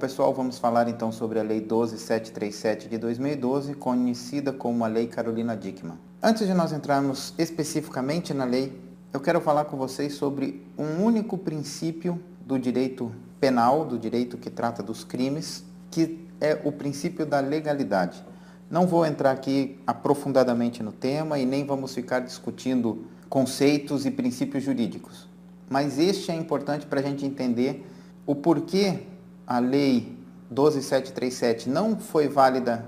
pessoal, vamos falar então sobre a Lei 12.737 de 2012, conhecida como a Lei Carolina Dickmann. Antes de nós entrarmos especificamente na lei, eu quero falar com vocês sobre um único princípio do direito penal, do direito que trata dos crimes, que é o princípio da legalidade. Não vou entrar aqui aprofundadamente no tema e nem vamos ficar discutindo conceitos e princípios jurídicos, mas este é importante para a gente entender o porquê a Lei 12.737 não foi válida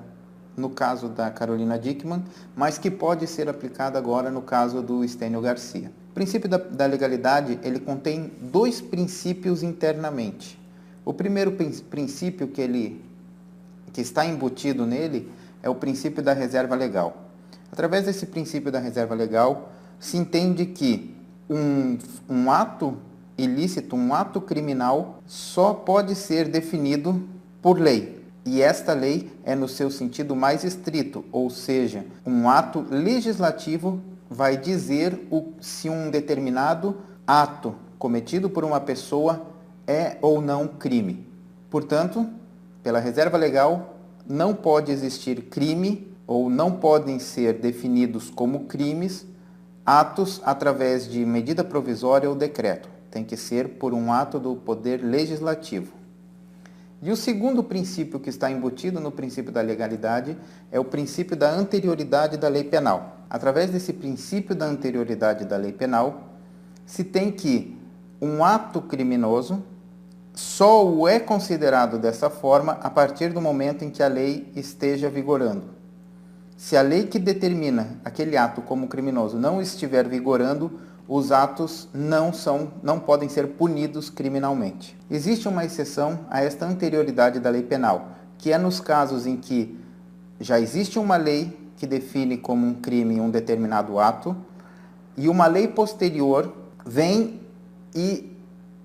no caso da Carolina Dickmann, mas que pode ser aplicada agora no caso do Stênio Garcia. O princípio da legalidade, ele contém dois princípios internamente. O primeiro princípio que está embutido nele é o princípio da reserva legal. Através desse princípio da reserva legal, se entende que um ato ilícito, um ato criminal, só pode ser definido por lei. E esta lei é no seu sentido mais estrito, ou seja, um ato legislativo vai dizer se um determinado ato cometido por uma pessoa é ou não crime. Portanto, pela reserva legal, não pode existir crime ou não podem ser definidos como crimes atos através de medida provisória ou decreto. Tem que ser por um ato do Poder Legislativo. E o segundo princípio que está embutido no princípio da legalidade é o princípio da anterioridade da lei penal. Através desse princípio da anterioridade da lei penal, se tem que um ato criminoso só o é considerado dessa forma a partir do momento em que a lei esteja vigorando. Se a lei que determina aquele ato como criminoso não estiver vigorando, os atos não podem ser punidos criminalmente. Existe uma exceção a esta anterioridade da lei penal, que é nos casos em que já existe uma lei que define como um crime um determinado ato, e uma lei posterior vem e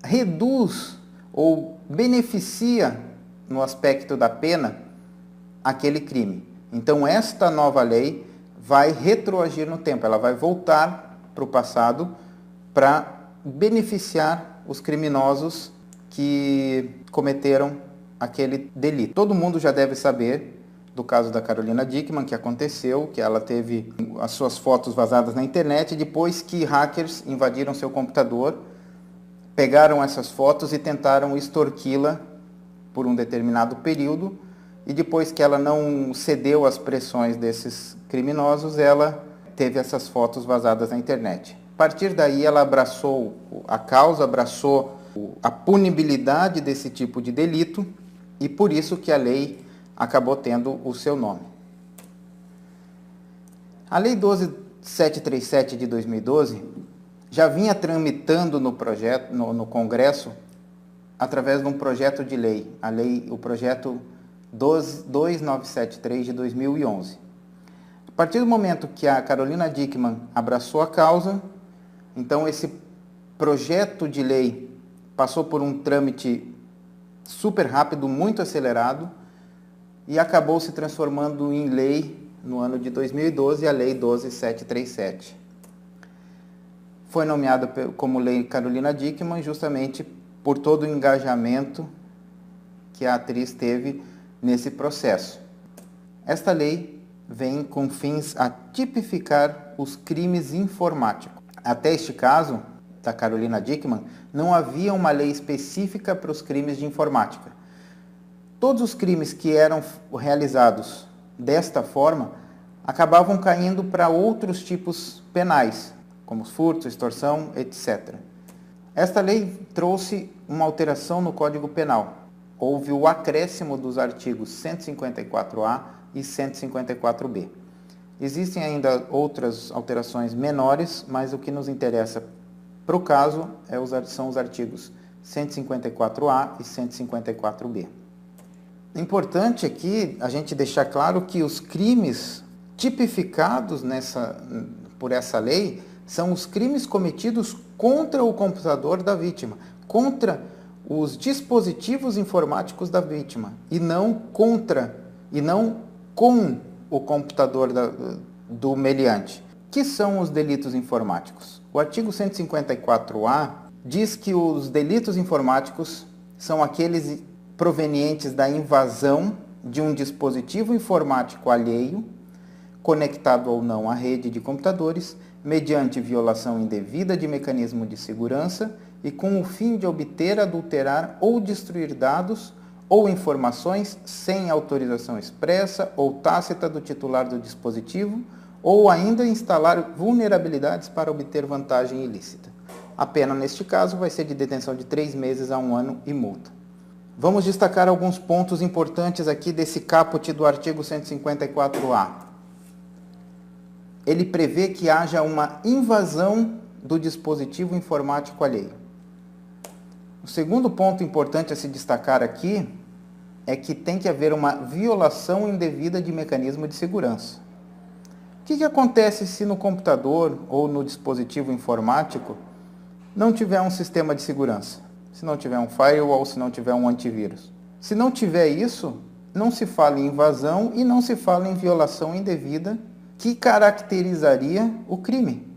reduz ou beneficia no aspecto da pena aquele crime. Então, esta nova lei vai retroagir no tempo, ela vai voltar para o passado para beneficiar os criminosos que cometeram aquele delito. Todo mundo já deve saber do caso da Carolina Dickmann, que aconteceu, que ela teve as suas fotos vazadas na internet depois que hackers invadiram seu computador, pegaram essas fotos e tentaram extorquí-la por um determinado período. E depois que ela não cedeu às pressões desses criminosos, ela teve essas fotos vazadas na internet. A partir daí, ela abraçou a causa, abraçou a punibilidade desse tipo de delito, e por isso que a lei acabou tendo o seu nome. A Lei 12.737 de 2012 já vinha tramitando no Congresso através de um projeto de lei, o projeto 2973 de 2011. A partir do momento que a Carolina Dickmann abraçou a causa, então esse projeto de lei passou por um trâmite super rápido, muito acelerado, e acabou se transformando em lei no ano de 2012, a Lei 12.737. Foi nomeada como Lei Carolina Dickmann justamente por todo o engajamento que a atriz teve nesse processo. Esta lei vem com fins a tipificar os crimes informáticos. Até este caso, da Carolina Dickmann, não havia uma lei específica para os crimes de informática. Todos os crimes que eram realizados desta forma acabavam caindo para outros tipos penais, como furto, extorsão, etc. Esta lei trouxe uma alteração no Código Penal. Houve o acréscimo dos artigos 154A e 154B. Existem ainda outras alterações menores, mas o que nos interessa para o caso são os artigos 154A e 154B. Importante aqui a gente deixar claro que os crimes tipificados por essa lei são os crimes cometidos contra o computador da vítima, contra os dispositivos informáticos da vítima, e não com o computador do meliante. Que são os delitos informáticos? O artigo 154A diz que os delitos informáticos são aqueles provenientes da invasão de um dispositivo informático alheio, conectado ou não à rede de computadores, mediante violação indevida de mecanismo de segurança e com o fim de obter, adulterar ou destruir dados ou informações sem autorização expressa ou tácita do titular do dispositivo, ou ainda instalar vulnerabilidades para obter vantagem ilícita. A pena, neste caso, vai ser de detenção de 3 meses a 1 ano e multa. Vamos destacar alguns pontos importantes aqui desse caput do artigo 154A. Ele prevê que haja uma invasão do dispositivo informático alheio. O segundo ponto importante a se destacar aqui é que tem que haver uma violação indevida de mecanismo de segurança. O que acontece se no computador ou no dispositivo informático não tiver um sistema de segurança? Se não tiver um firewall, se não tiver um antivírus? Se não tiver isso, não se fala em invasão e não se fala em violação indevida que caracterizaria o crime.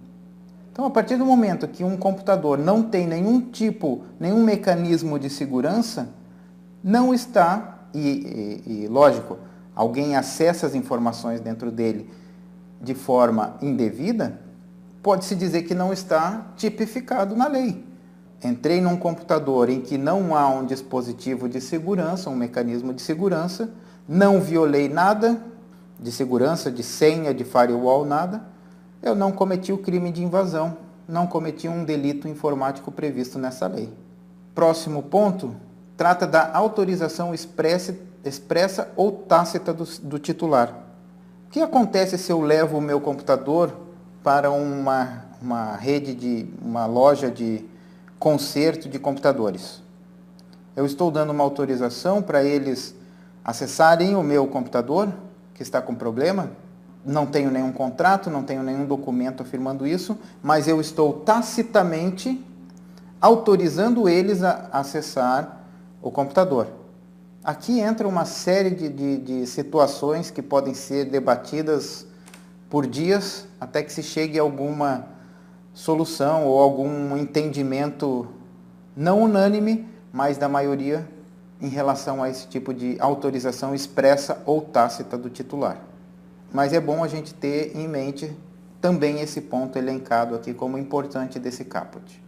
Então, a partir do momento que um computador não tem nenhum mecanismo de segurança, não está, lógico, alguém acessa as informações dentro dele de forma indevida, pode-se dizer que não está tipificado na lei. Entrei num computador em que não há um dispositivo de segurança, um mecanismo de segurança, não violei nada de segurança, de senha, de firewall, nada, eu não cometi o crime de invasão, não cometi um delito informático previsto nessa lei. Próximo ponto, trata da autorização expressa ou tácita do titular. O que acontece se eu levo o meu computador para uma loja de conserto de computadores? Eu estou dando uma autorização para eles acessarem o meu computador que está com problema? Não tenho nenhum contrato, não tenho nenhum documento afirmando isso, mas eu estou tacitamente autorizando eles a acessar o computador. Aqui entra uma série de situações que podem ser debatidas por dias até que se chegue a alguma solução ou algum entendimento não unânime, mas da maioria em relação a esse tipo de autorização expressa ou tácita do titular. Mas é bom a gente ter em mente também esse ponto elencado aqui como importante desse caput.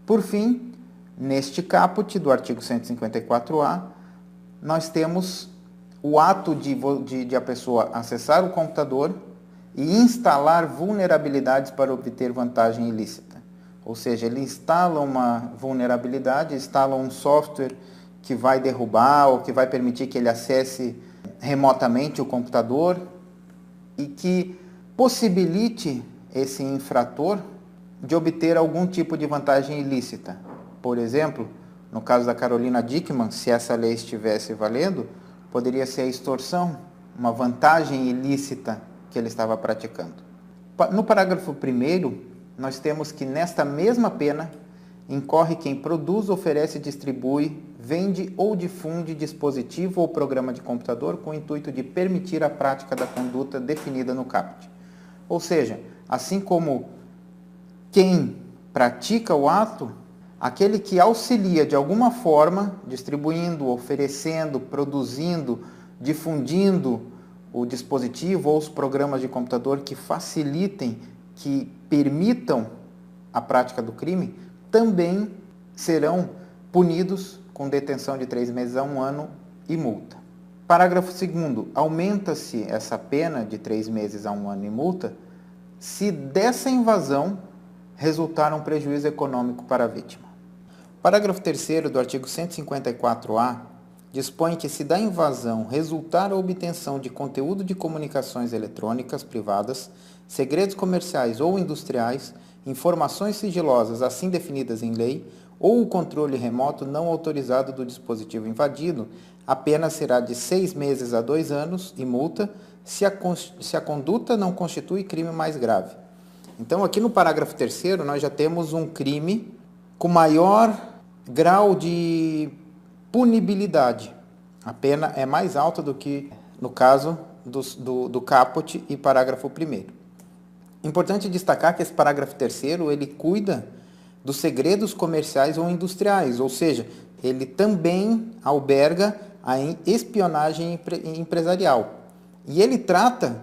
Por fim, neste caput do artigo 154A, nós temos o ato de a pessoa acessar o computador e instalar vulnerabilidades para obter vantagem ilícita. Ou seja, ele instala uma vulnerabilidade, instala um software que vai derrubar ou que vai permitir que ele acesse remotamente o computador e que possibilite esse infrator de obter algum tipo de vantagem ilícita. Por exemplo, no caso da Carolina Dickmann, se essa lei estivesse valendo, poderia ser a extorsão, uma vantagem ilícita que ele estava praticando. No parágrafo 1º, nós temos que nesta mesma pena incorre quem produz, oferece, distribui, vende ou difunde dispositivo ou programa de computador com o intuito de permitir a prática da conduta definida no caput. Ou seja, assim como quem pratica o ato, aquele que auxilia de alguma forma, distribuindo, oferecendo, produzindo, difundindo o dispositivo ou os programas de computador que facilitem, que permitam a prática do crime, também serão punidos com detenção de 3 meses a 1 ano e multa. Parágrafo 2º. Aumenta-se essa pena de 3 meses a 1 ano e multa se dessa invasão resultar um prejuízo econômico para a vítima. Parágrafo 3º do artigo 154A dispõe que se da invasão resultar a obtenção de conteúdo de comunicações eletrônicas privadas, segredos comerciais ou industriais, informações sigilosas assim definidas em lei, ou o controle remoto não autorizado do dispositivo invadido, a pena será de 6 meses a 2 anos e multa se a conduta não constitui crime mais grave. Então, aqui no parágrafo 3º, nós já temos um crime com maior grau de punibilidade. A pena é mais alta do que no caso do caput e parágrafo 1º. Importante destacar que esse parágrafo 3º, ele cuida dos segredos comerciais ou industriais, ou seja, ele também alberga a espionagem empresarial. E ele trata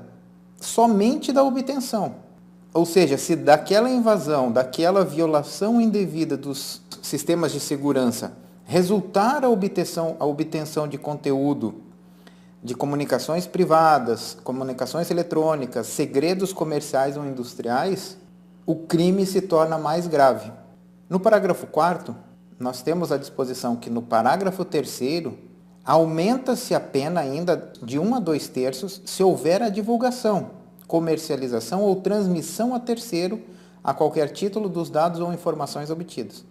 somente da obtenção. Ou seja, se daquela invasão, daquela violação indevida dos sistemas de segurança resultar a obtenção de conteúdo, de comunicações privadas, comunicações eletrônicas, segredos comerciais ou industriais, o crime se torna mais grave. No parágrafo 4º, nós temos a disposição que no parágrafo 3º, aumenta-se a pena ainda de 1 a 2 terços se houver a divulgação, comercialização ou transmissão a terceiro a qualquer título dos dados ou informações obtidos.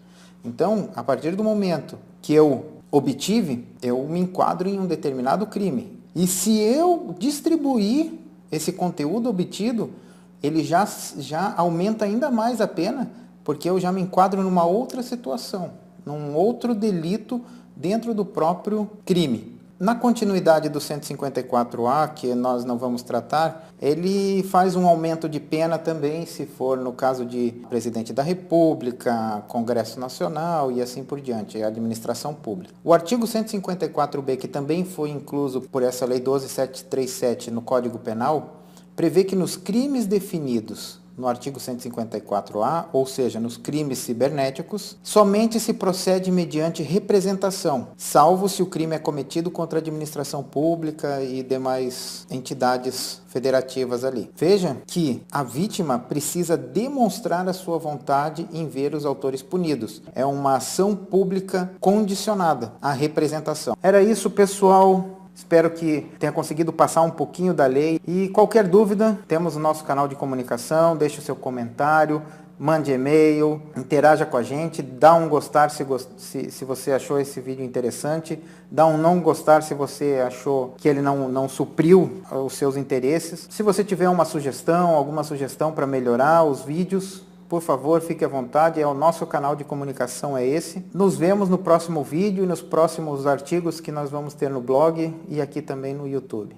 Então, a partir do momento que eu obtive, eu me enquadro em um determinado crime. E se eu distribuir esse conteúdo obtido, ele já aumenta ainda mais a pena, porque eu já me enquadro numa outra situação, num outro delito dentro do próprio crime. Na continuidade do 154A, que nós não vamos tratar, ele faz um aumento de pena também, se for no caso de presidente da República, Congresso Nacional e assim por diante, administração pública. O artigo 154B, que também foi incluso por essa Lei 12.737 no Código Penal, prevê que nos crimes definidos no artigo 154A, ou seja, nos crimes cibernéticos, somente se procede mediante representação, salvo se o crime é cometido contra a administração pública e demais entidades federativas ali. Veja que a vítima precisa demonstrar a sua vontade em ver os autores punidos. É uma ação pública condicionada à representação. Era isso, pessoal. Espero que tenha conseguido passar um pouquinho da lei. E qualquer dúvida, temos o nosso canal de comunicação, deixe o seu comentário, mande e-mail, interaja com a gente, dá um gostar se você achou esse vídeo interessante, dá um não gostar se você achou que ele não supriu os seus interesses. Se você tiver uma sugestão, alguma sugestão para melhorar os vídeos, por favor, fique à vontade, o nosso canal de comunicação é esse. Nos vemos no próximo vídeo e nos próximos artigos que nós vamos ter no blog e aqui também no YouTube.